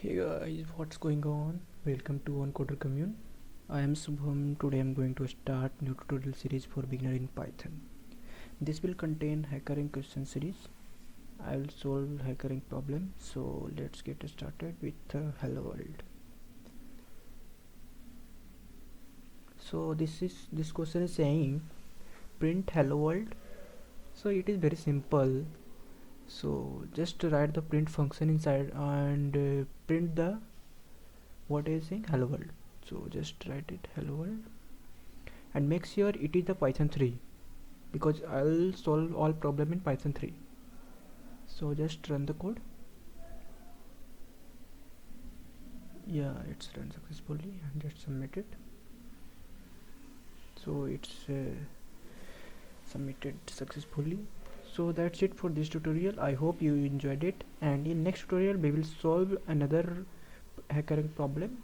Hey guys, what's going on? Welcome to One Coder Commune. I am Subham. Today I am going to start new tutorial series for beginner in Python. This will contain Hackerrank question series. I will solve Hackerrank problem. So let's get started with Hello World. So this question is saying print Hello World. So it is very simple. So just write the print function inside and print the what is saying hello world. So just write it hello world and make sure it is the Python 3 because I'll solve all problem in Python 3. So just run the code. Yeah, it's run successfully and just submit it. So it's submitted successfully. So that's it for this tutorial. I hope you enjoyed it, and in next tutorial we will solve another Hackerrank problem.